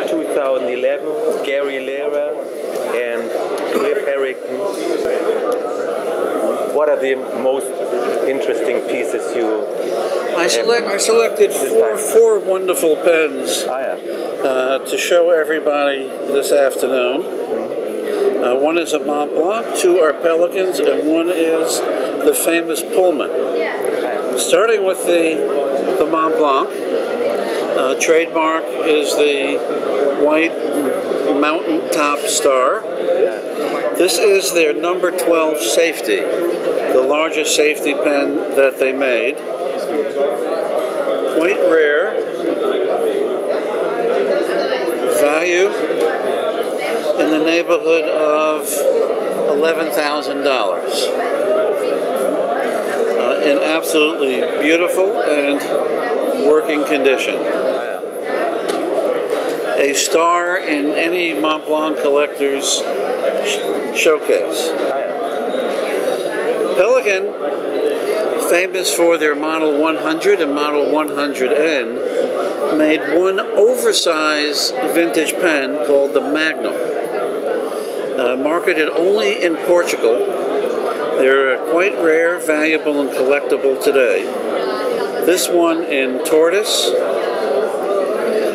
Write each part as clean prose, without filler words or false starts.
2011, Gary Lehrer and Harrington. What are the most interesting pieces you I selected four wonderful pens to show everybody this afternoon. One is a Mont Blanc, two are Pelicans, and one is the famous Pullman. Starting with the Mont Blanc, trademark is the white mountaintop star. This is their number 12 safety, the largest safety pen that they made. Quite rare. Value in the neighborhood of $11,000. In absolutely beautiful and working condition. A star in any Mont Blanc collector's showcase. Pelican, famous for their Model 100 and Model 100N, made one oversized vintage pen called the Magnum. Marketed only in Portugal. They're quite rare, valuable, and collectible today. This one in tortoise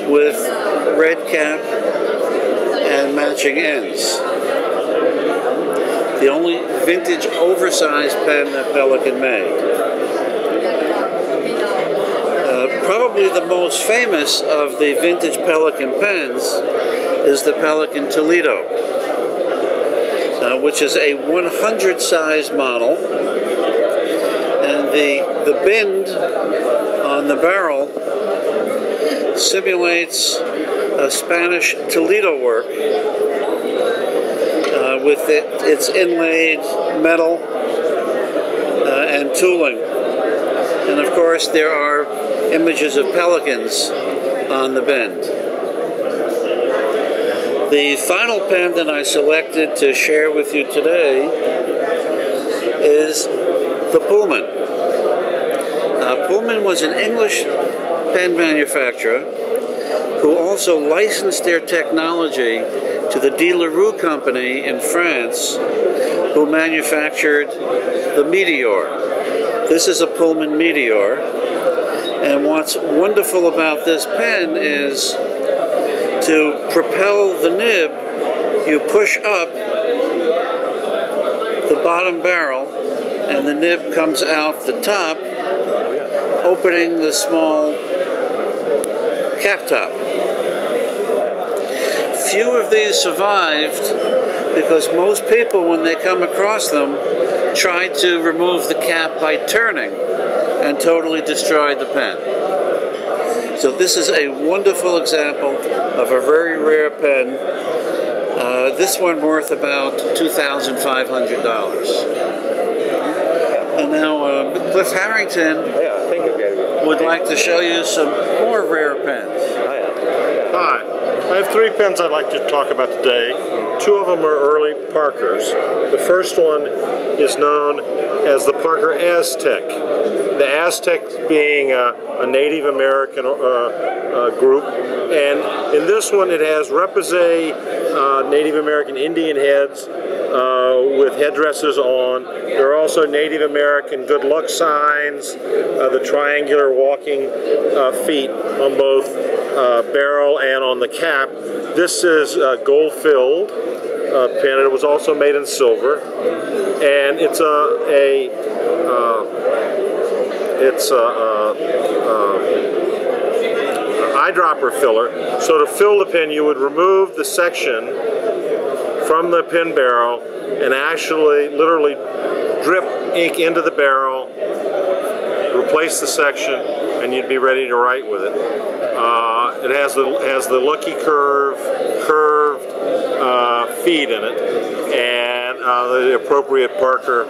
with red cap and matching ends. The only vintage oversized pen that Pelican made. Probably the most famous of the vintage Pelican pens is the Pelican Toledo, which is a 100 size model, and the bend on the barrel simulates a Spanish Toledo work with its inlaid metal and tooling. And of course there are images of pelicans on the bend. The final pen that I selected to share with you today is the Pullman. Pullman was an English pen manufacturer who also licensed their technology to the De La Rue company in France, who manufactured the Meteor. This is a Pullman Meteor, and what's wonderful about this pen is to propel the nib, you push up the bottom barrel, and the nib comes out the top, opening the small cap top. Few of these survived because most people, when they come across them, try to remove the cap by turning and totally destroy the pen. So this is a wonderful example of a very rare pen. This one worth about $2,500. And now Cliff Harrington would like to show you some more rare pens. Hi, I have three pens I'd like to talk about today. Two of them are early Parkers. The first one is known as the Parker Aztec. The Aztecs being a Native American group, and in this one it has repoussé Native American Indian heads with headdresses on. There are also Native American good luck signs, the triangular walking feet on both barrel and on the cap. This is gold-filled pen. It was also made in silver, and it's eyedropper filler. So to fill the pen, you would remove the section from the pen barrel and actually literally drip ink into the barrel, replace the section, and you'd be ready to write with it. It has the Lucky curved feed in it, and the appropriate Parker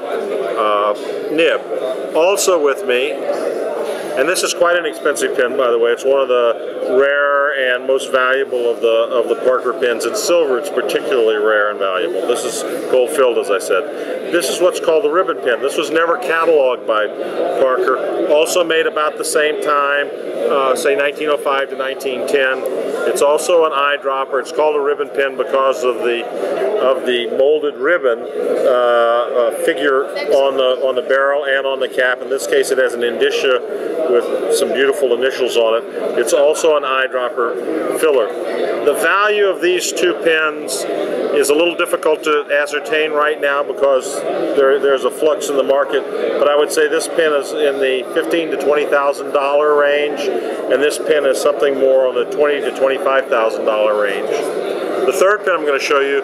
nib. Also with me, and this is quite an expensive pen, by the way. It's one of the rare and most valuable of the Parker pens. In silver, it's particularly rare and valuable. This is gold-filled, as I said. This is what's called the ribbon pen. This was never cataloged by Parker. Also made about the same time, say 1905 to 1910. It's also an eyedropper. It's called a ribbon pen because of the molded ribbon figure on the barrel and on the cap. In this case, it has an indicia with some beautiful initials on it. It's also an eyedropper filler. The value of these two pens is a little difficult to ascertain right now because there's a flux in the market, but I would say this pen is in the $15,000 to $20,000 range, and this pen is something more on the $20,000 to $25,000 range. The third pen I'm going to show you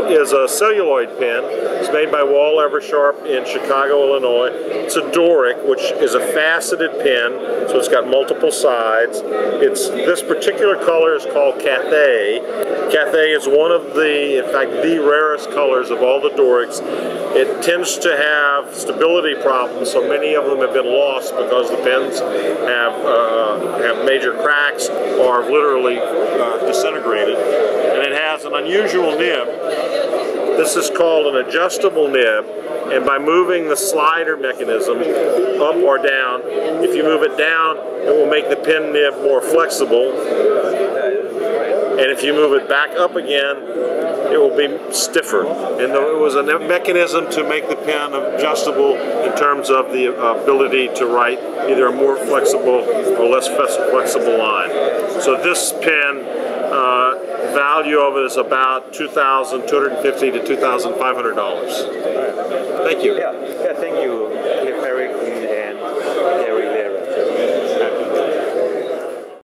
is a celluloid pen. It's made by Wall Eversharp in Chicago, Illinois. It's a Doric, which is a faceted pen, so it's got multiple sides. This particular color is called Cathay. Cathay is one of the, in fact, the rarest colors of all the Dorics. It tends to have stability problems, so many of them have been lost because the pens have major cracks or have literally disintegrated. And it has an unusual nib. This is called an adjustable nib, and by moving the slider mechanism up or down, if you move it down, it will make the pen nib more flexible. And if you move it back up again, it will be stiffer. And it was a mechanism to make the pen adjustable in terms of the ability to write either a more flexible or less flexible line. So this pen, value of it is about $2,250 to $2,500. Thank you. Yeah, thank you.